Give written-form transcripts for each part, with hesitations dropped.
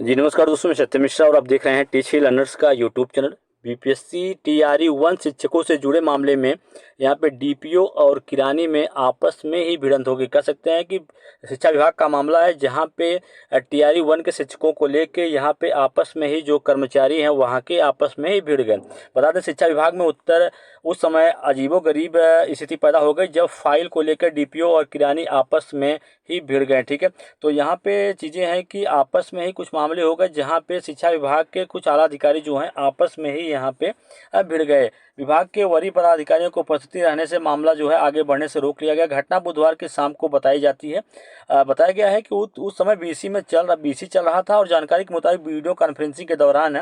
जी नमस्कार दोस्तों, मैं सत्य मिश्रा और आप देख रहे हैं टीची लर्नर्स का यूट्यूब चैनल। बीपीएससी टीआरई 1 शिक्षकों से जुड़े मामले में यहाँ पे डीपीओ और किरानी में आपस में ही भिड़ंत होगी। कह सकते हैं कि शिक्षा विभाग का मामला है, जहाँ पे टीआरई 1 के शिक्षकों को लेके यहाँ पे आपस में ही जो कर्मचारी हैं वहाँ के आपस में ही भिड़ गए। बता दें, शिक्षा विभाग में उस समय अजीबोगरीब स्थिति पैदा हो गई जब फाइल को लेकर डीपीओ और किरानी आपस में ही भिड़ गए। ठीक है, तो यहाँ पे चीज़ें हैं कि आपस में ही कुछ मामले हो गए जहाँ पे शिक्षा विभाग के कुछ आला अधिकारी जो हैं आपस में ही यहाँ पे भिड़ गए। विभाग के वरीय पदाधिकारियों को उपस्थिति रहने से मामला जो है आगे बढ़ने से रोक लिया गया। घटना बुधवार की शाम को बताई जाती है। बताया गया है कि उस समय बीसी चल रहा था और जानकारी के मुताबिक वीडियो कॉन्फ्रेंसिंग के दौरान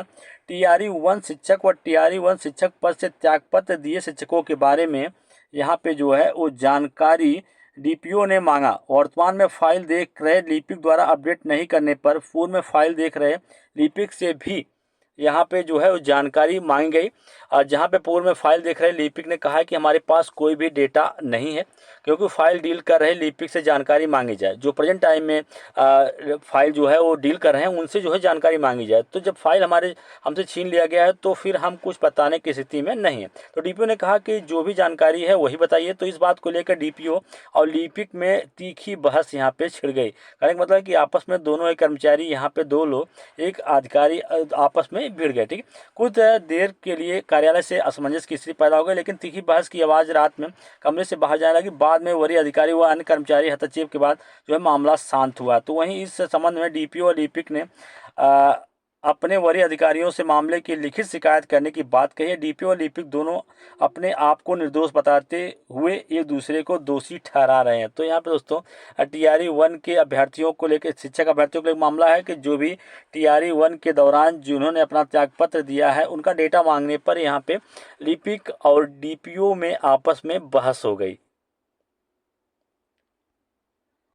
टीआरई 1 शिक्षक व टीआरई 1 शिक्षक पद से त्यागपत्र दिए शिक्षकों के बारे में यहाँ पे जो है वो जानकारी डीपीओ ने मांगा। वर्तमान में फाइल देख रहे लिपिक द्वारा अपडेट नहीं करने पर पूर्व में फाइल देख रहे लिपिक से भी यहाँ पे जो है वो जानकारी मांगी गई। और जहाँ पे पूर्व में फाइल देख रहे लिपिक ने कहा कि हमारे पास कोई भी डेटा नहीं है, क्योंकि फाइल डील कर रहे लिपिक से जानकारी मांगी जाए। जो प्रेजेंट टाइम में फाइल जो है वो डील कर रहे हैं उनसे जो है जानकारी मांगी जाए। तो जब फाइल हमसे छीन लिया गया है तो फिर हम कुछ बताने की स्थिति में नहीं है। तो डीपीओ ने कहा कि जो भी जानकारी है वही बताइए। तो इस बात को लेकर डीपीओ और लिपिक में तीखी बहस यहाँ पे छिड़ गई। कहने का मतलब है कि आपस में दोनों एक कर्मचारी यहाँ पे दो लोग एक अधिकारी आपस में भिड़ गए। ठीक, कुछ देर के लिए कार्यालय से असमंजस की स्थिति पैदा हो गई, लेकिन तीखी बहस की आवाज़ रात में कमरे से बाहर जाने लगी। बाद में वरीय अधिकारी व अन्य कर्मचारी हस्तक्षेप के बाद जो है मामला शांत हुआ। तो वहीं इस संबंध में डीपीओ और लिपिक ने अपने वरीय अधिकारियों से मामले की लिखित शिकायत करने की बात कही है। डीपीओ और लिपिक दोनों अपने आप को निर्दोष बताते हुए एक दूसरे को दोषी ठहरा रहे हैं। तो यहाँ पे दोस्तों टीआरई 1 के अभ्यर्थियों को लेकर, शिक्षक अभ्यर्थियों को लेकर मामला है कि जो भी टीआरई 1 के दौरान जिन्होंने अपना त्यागपत्र दिया है उनका डेटा मांगने पर यहाँ पे लिपिक और डीपीओ में आपस में बहस हो गई।